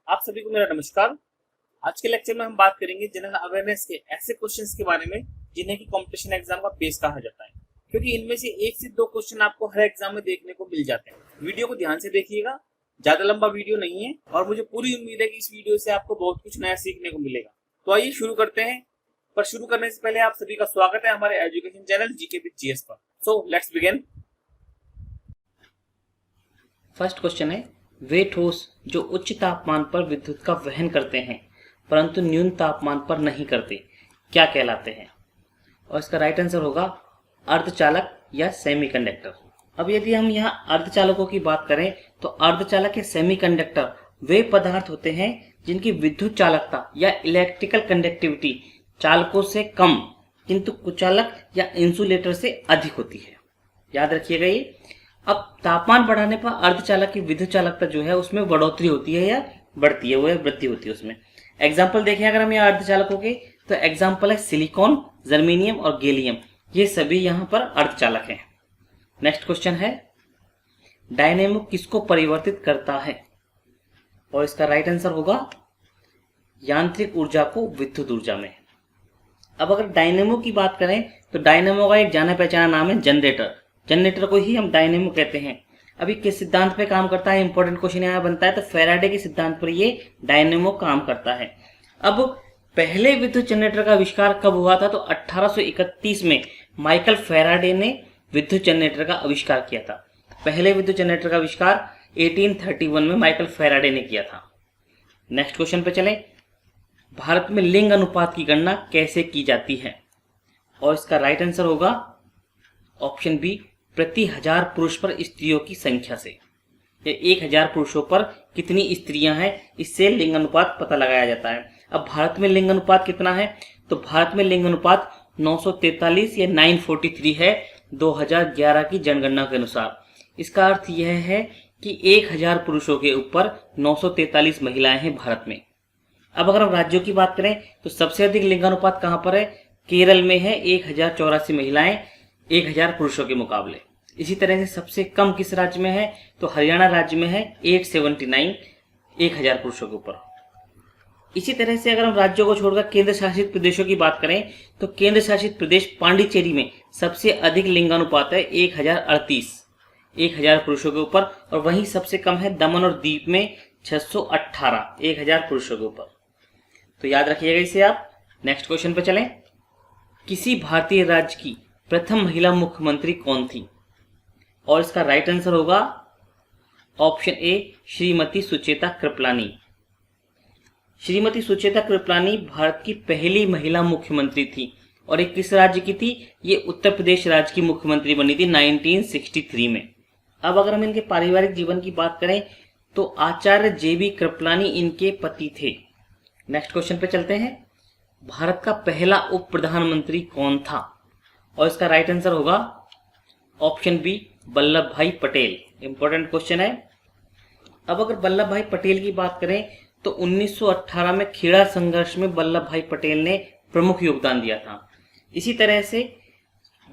आप सभी को मेरा नमस्कार। आज के लेक्चर में हम बात करेंगे जनरल अवेयरनेस के ऐसे क्वेश्चंस के बारे में जिन्हें कि कंपटीशन एग्जाम का बेस कहा जाता है, क्योंकि इनमें से एक से दो क्वेश्चन आपको हर एग्जाम में देखने को मिल जाते हैं। वीडियो को ध्यान से देखिएगा, ज्यादा लंबा वीडियो नहीं है और मुझे पूरी उम्मीद है कि इस वीडियो से आपको बहुत कुछ नया सीखने को मिलेगा। तो आइए शुरू करते हैं। पर शुरू करने से पहले आप सभी का स्वागत है हमारे education channel GK with GS पर। So let's begin. First question है, वे ठोस जो उच्च तापमान पर विद्युत का वहन करते हैं परंतु न्यून तापमान पर नहीं करते, क्या कहलाते हैं? और इसका राइट आंसर होगा अर्धचालक या सेमीकंडक्टर। अब यदि हम यहाँ अर्धचालकों की बात करें तो अर्धचालक या सेमीकंडक्टर वे पदार्थ होते हैं जिनकी विद्युत चालकता या इलेक्ट्रिकल कंडक्टिविटी चालकों से कम किंतु कुचालक या इंसुलेटर से अधिक होती है। याद रखिएगा ये। अब तापमान बढ़ाने पर अर्धचालक की विद्युत चालकता जो है उसमें बढ़ोतरी होती है या बढ़ती है, वो है वृद्धि होती है उसमें। एग्जाम्पल देखें अगर हम यहाँ अर्धचालकों के, तो एग्जाम्पल है सिलिकॉन, जर्मेनियम और गैलियम, ये सभी यहाँ पर अर्धचालक हैं। नेक्स्ट क्वेश्चन है, डायनेमो किसको परिवर्तित करता है? और इसका राइट आंसर होगा यांत्रिक ऊर्जा को विद्युत ऊर्जा में। अब अगर डायनेमो की बात करें तो डायनेमो का एक जाना पहचाना नाम है जनरेटर। जनरेटर को ही हम डायनेमो कहते हैं। अभी किस सिद्धांत पे काम करता है, इंपॉर्टेंट क्वेश्चन यहाँ बनता है, तो फैराडे के सिद्धांत पर ये डायनेमो काम करता है। अब पहले विद्युत जनरेटर का आविष्कार कब हुआ था? तो 1831 में माइकल फैराडे ने विद्युत जनरेटर का आविष्कार किया था। पहले विद्युत जनरेटर का आविष्कार 1831 में माइकल फैराडे ने किया था। नेक्स्ट क्वेश्चन पे चले, भारत में लिंग अनुपात की गणना कैसे की जाती है? और इसका राइट आंसर होगा ऑप्शन बी, प्रति 1000 पुरुष पर स्त्रियों की संख्या से। 1000 पुरुषों पर कितनी स्त्रियां हैं, इससे लिंग अनुपात पता लगाया जाता है। अब भारत में लिंग अनुपात कितना है? तो भारत में लिंग अनुपात 943 या 943 है 2011 की जनगणना के अनुसार। इसका अर्थ यह है कि 1000 पुरुषों के ऊपर 943 महिलाएं हैं भारत में। अब अगर हम राज्यों की बात करें तो सबसे अधिक लिंगानुपात कहां पर है? केरल में है 1084 महिलाएं 1000 पुरुषों के मुकाबले। इसी तरह से सबसे कम किस राज्य में है? तो हरियाणा राज्य में है 879 1000 पुरुषों के ऊपर। इसी तरह से अगर हम राज्यों को छोड़कर केंद्र शासित प्रदेशों की बात करें तो केंद्र शासित प्रदेश पांडिचेरी में सबसे अधिक लिंगानुपात है 1038 1000 पुरुषों के ऊपर, और वहीं सबसे कम है दमन और दीव में 618 1000 पुरुषों के ऊपर। तो याद रखिएगा इसे आप। नेक्स्ट क्वेश्चन पे चलें, किसी भारतीय राज्य की प्रथम महिला मुख्यमंत्री कौन थी? और इसका राइट आंसर होगा ऑप्शन ए, श्रीमती सुचेता कृपलानी। श्रीमती सुचेता कृपलानी भारत की पहली महिला मुख्यमंत्री थी, और ये किस राज्य की थी? ये उत्तर प्रदेश राज्य की मुख्यमंत्री बनी थी 1963 में। अब अगर हम इनके पारिवारिक जीवन की बात करें तो आचार्य जेबी कृपलानी इनके पति थे। नेक्स्ट क्वेश्चन पे चलते हैं, भारत का पहला उप प्रधानमंत्री कौन था? और इसका राइट आंसर होगा ऑप्शन बी, वल्लभ भाई पटेल। इंपॉर्टेंट क्वेश्चन है। अब अगर वल्लभ भाई पटेल की बात करें तो 1918 में खेड़ा संघर्ष में वल्लभ भाई पटेल ने प्रमुख योगदान दिया था। इसी तरह से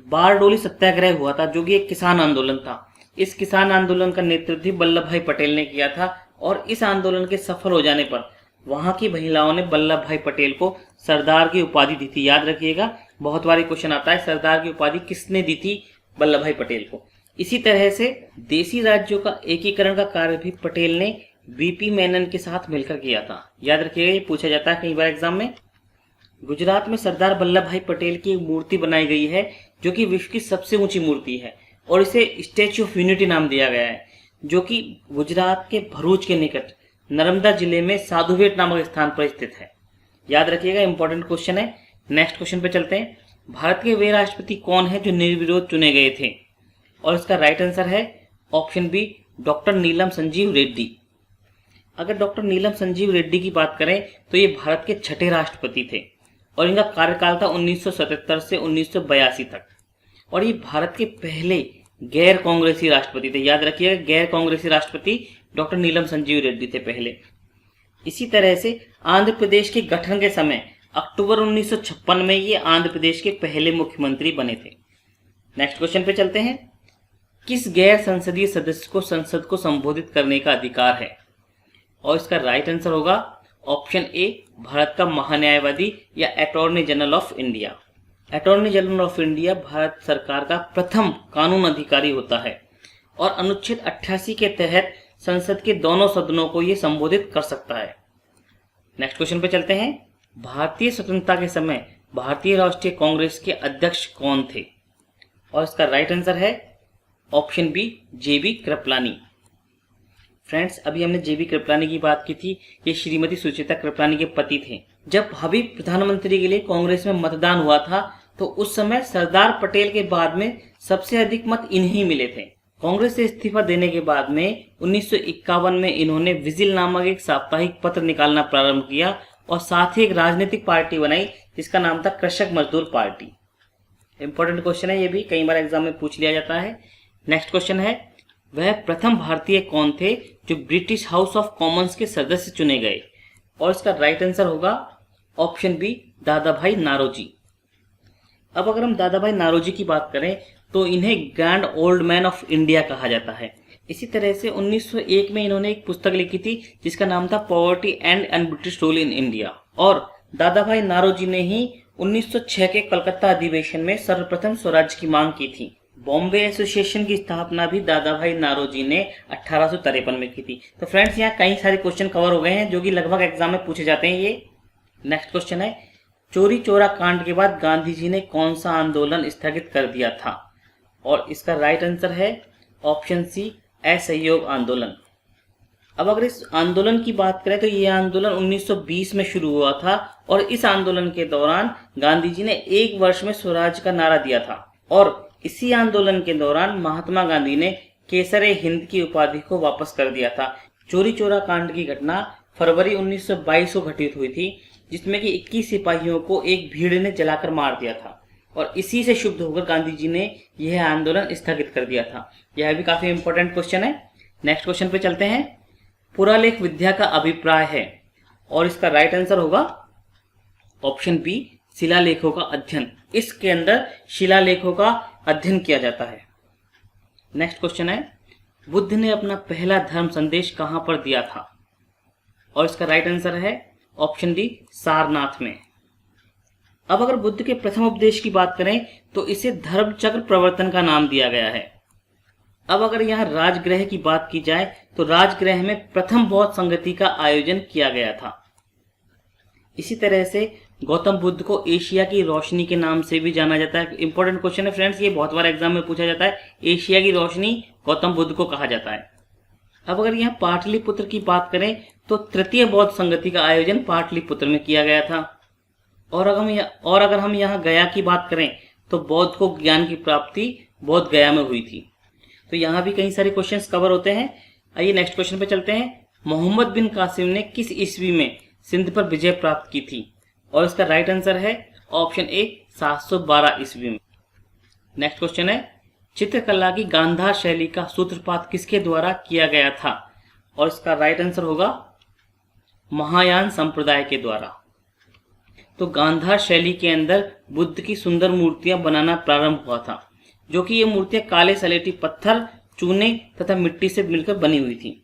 बारडोली सत्याग्रह हुआ था जो कि एक किसान आंदोलन था। इस किसान आंदोलन का नेतृत्व भी वल्लभ भाई पटेल ने किया था, और इस आंदोलन के सफल हो जाने पर वहां की महिलाओं ने वल्लभ भाई पटेल को सरदार की उपाधि दी थी। याद रखिएगा, बहुत बार क्वेश्चन आता है, सरदार की उपाधि किसने दी थी? वल्लभ भाई पटेल को। इसी तरह से देशी राज्यों का एकीकरण का कार्य भी पटेल ने वीपी मेनन के साथ मिलकर किया था। याद रखिएगा, ये पूछा जाता है कई बार एग्जाम में। गुजरात में सरदार वल्लभ भाई पटेल की एक मूर्ति बनाई गई है जो कि विश्व की सबसे ऊंची मूर्ति है, और इसे स्टैच्यू ऑफ यूनिटी नाम दिया गया है, जो कि गुजरात के भरूच के निकट नर्मदा जिले में साधुबेट नामक स्थान पर स्थित है। याद रखिएगा, इंपॉर्टेंट क्वेश्चन है। नेक्स्ट क्वेश्चन पे चलते हैं, भारत के वे राष्ट्रपति कौन है जो निर्विरोध चुने गए थे? और इसका राइट आंसर है ऑप्शन बी, डॉक्टर नीलम संजीव रेड्डी। अगर डॉक्टर नीलम संजीव रेड्डी की बात करें तो ये भारत के छठे राष्ट्रपति थे, और इनका कार्यकाल था 1977 से 1982 तक, और ये भारत के पहले गैर कांग्रेसी राष्ट्रपति थे। याद रखिएगा, गैर कांग्रेसी राष्ट्रपति डॉक्टर नीलम संजीव रेड्डी थे पहले। इसी तरह से आंध्र प्रदेश के गठन के समय अक्टूबर 1956 में ये आंध्र प्रदेश के पहले मुख्यमंत्री बने थे। नेक्स्ट क्वेश्चन पे चलते हैं, किस गैर संसदीय सदस्य को संसद को संबोधित करने का अधिकार है? और इसका राइट आंसर होगा ऑप्शन ए, भारत का महान्यायवादी या attorney general of India. Attorney general of India Bharat सरकार का प्रथम कानून अधिकारी होता है और अनुच्छेद 88 के तहत संसद के दोनों सदनों को ये संबोधित कर सकता है। नेक्स्ट क्वेश्चन पे चलते हैं। भारतीय स्वतंत्रता के समय भारतीय राष्ट्रीय कांग्रेस के अध्यक्ष कौन थे? और इसका राइट आंसर है ऑप्शन बी, जेबी कृपलानी। फ्रेंड्स, अभी हमने जेबी कृपलानी की बात की थी। ये श्रीमती सुचेता कृपलानी के पति थे। जब भावी प्रधानमंत्री के लिए कांग्रेस में मतदान हुआ था तो उस समय सरदार पटेल के बाद में सबसे अधिक मत इन्हीं मिले थे। कांग्रेस से इस्तीफा देने के बाद में 1951 में इन्होंने विजिल नामक एक साप्ताहिक पत्र निकालना प्रारंभ किया और साथ ही एक राजनीतिक पार्टी बनाई जिसका नाम था कृषक मजदूर पार्टी। इंपॉर्टेंट क्वेश्चन है, ये भी कई बार एग्जाम में पूछ लिया जाता है। नेक्स्ट क्वेश्चन है, वह प्रथम भारतीय कौन थे जो ब्रिटिश हाउस ऑफ कॉमन्स के सदस्य चुने गए? और इसका राइट आंसर होगा ऑप्शन बी, दादा भाई नारोजी। अब अगर हम दादा भाई नारोजी की बात करें तो इन्हें grand old man of India कहा जाता है। इसी तरह से 1901 में इन्होंने एक पुस्तक लिखी थी जिसका नाम था poverty and British rule in India. और दादा भाई नारोजी ने ही 1906 के कलकत्ता अधिवेशन में सर्वप्रथम स्वराज की मांग की थी। बॉम्बे एसोसिएशन की स्थापना भी दादा भाई नारोजी ने 1853 में की थी। तो फ्रेंड्स, यहाँ कई सारे क्वेश्चन कवर हो गए हैं जो कि लगभग एग्जाम में पूछे जाते हैं ये। नेक्स्ट क्वेश्चन है, चोरी चोरा कांड के बाद गांधी जी ने कौन सा आंदोलन स्थगित कर दिया था? और इसका राइट आंसर है ऑप्शन सी, असहयोग आंदोलन। अब अगर इस आंदोलन की बात करें तो ये आंदोलन 1920 में शुरू हुआ था और इस आंदोलन के दौरान गांधी जी ने 1 वर्ष में स्वराज का नारा दिया था। और इसी आंदोलन के दौरान महात्मा गांधी ने केसरे हिंद की उपाधि को वापस कर दिया था। चोरी चोरा कांड की घटना फरवरी 1922 को घटित हुई थी जिसमें कि 21 सिपाहियों को एक भीड़ ने जलाकर मार दिया था और इसी से शुद्ध होकर गांधी जी ने यह आंदोलन स्थगित कर दिया था। यह भी काफी इंपॉर्टेंट क्वेश्चन है। नेक्स्ट क्वेश्चन पे चलते हैं। पुरालेख विद्या का अभिप्राय है और इसका राइट आंसर होगा ऑप्शन बी, शिलालेखों का अध्ययन। इसके अंदर शिलालेखों का अध्ययन किया जाता है। नेक्स्ट क्वेश्चन है, बुद्ध ने अपना पहला धर्म संदेश कहां पर दिया था? और इसका राइट आंसर है ऑप्शन डी, सारनाथ में। अब अगर बुद्ध के प्रथम उपदेश की बात करें तो इसे धर्म चक्र प्रवर्तन का नाम दिया गया है। अब अगर यहाँ राजगृह की बात की जाए तो राजगृह में प्रथम बौद्ध संगति का आयोजन किया गया था। इसी तरह से गौतम बुद्ध को एशिया की रोशनी के नाम से भी जाना जाता है। इंपॉर्टेंट क्वेश्चन है फ्रेंड्स, ये बहुत बार एग्जाम में पूछा जाता है। एशिया की रोशनी गौतम बुद्ध को कहा जाता है। अब अगर यहाँ पाटलिपुत्र की बात करें तो तृतीय बौद्ध संगति का आयोजन पाटलिपुत्र में किया गया था। और अगर हम यहाँ गया की बात करें तो बौद्ध को ज्ञान की प्राप्ति बोध गया में हुई थी। तो यहाँ भी कई सारे क्वेश्चंस कवर होते हैं। आइए नेक्स्ट क्वेश्चन पे चलते हैं। मोहम्मद बिन कासिम ने किस ईस्वी में सिंध पर विजय प्राप्त की थी? और इसका राइट आंसर है ऑप्शन ए, 712 ईस्वी में। नेक्स्ट क्वेश्चन है, चित्रकला की गांधार शैली का सूत्रपात किसके द्वारा किया गया था? और इसका राइट आंसर होगा महायान संप्रदाय के द्वारा। तो गांधार शैली के अंदर बुद्ध की सुंदर मूर्तियां बनाना प्रारंभ हुआ था, जो कि ये मूर्तियां काले सलेटी पत्थर, चूने तथा मिट्टी से मिलकर बनी हुई थी।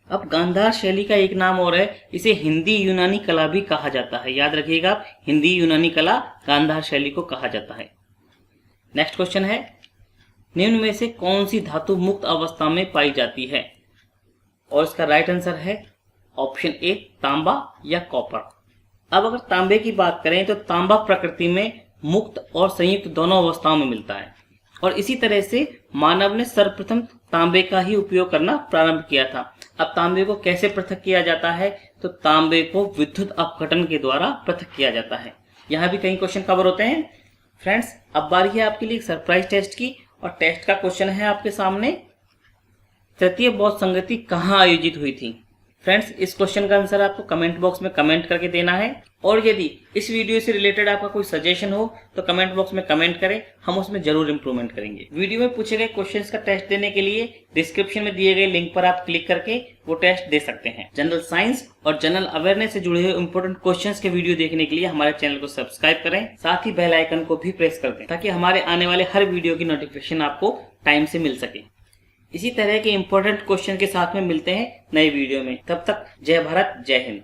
अब गांधार शैली का एक नाम और है, इसे हिंदी यूनानी कला भी कहा जाता है। याद रखिएगा, हिंदी यूनानी कला गांधार शैली को कहा जाता है। नेक्स्ट क्वेश्चन है, निम्न में से कौन सी धातु मुक्त अवस्था में पाई जाती है? और इसका राइट आंसर है ऑप्शन ए, तांबा या कॉपर। अब अगर तांबे की बात करें तो तांबा प्रकृति में मुक्त और संयुक्त दोनों अवस्थाओं में मिलता है और इसी तरह से मानव ने सर्वप्रथम तांबे का ही उपयोग करना प्रारंभ किया था। अब तांबे को कैसे पृथक किया जाता है? तो तांबे को विद्युत अपघटन के द्वारा पृथक किया जाता है। यहाँ भी कई क्वेश्चन कवर होते हैं। फ्रेंड्स, अब बारी है आपके लिए एक सरप्राइज टेस्ट की और टेस्ट का क्वेश्चन है आपके सामने, तृतीय बौद्ध संगति कहाँ आयोजित हुई थी? फ्रेंड्स, इस क्वेश्चन का आंसर आपको कमेंट बॉक्स में कमेंट करके देना है और यदि इस वीडियो से रिलेटेड आपका कोई सजेशन हो तो कमेंट बॉक्स में कमेंट करें, हम उसमें जरूर इंप्रूवमेंट करेंगे। वीडियो में पूछे गए क्वेश्चंस का टेस्ट देने के लिए डिस्क्रिप्शन में दिए गए लिंक पर आप क्लिक करके वो टेस्ट दे सकते हैं। जनरल साइंस और जनरल अवेयरनेस से जुड़े हुए इंपॉर्टेंट क्वेश्चंस के वीडियो देखने के लिए हमारे चैनल को सब्सक्राइब करें, साथ ही बेल आइकन को भी प्रेस कर दें ताकि हमारे आने वाले हर वीडियो की नोटिफिकेशन आपको टाइम से मिल सके। इसी तरह के इम्पोर्टेंट क्वेश्चन के साथ में मिलते हैं नए वीडियो में। तब तक जय भारत, जय हिंद।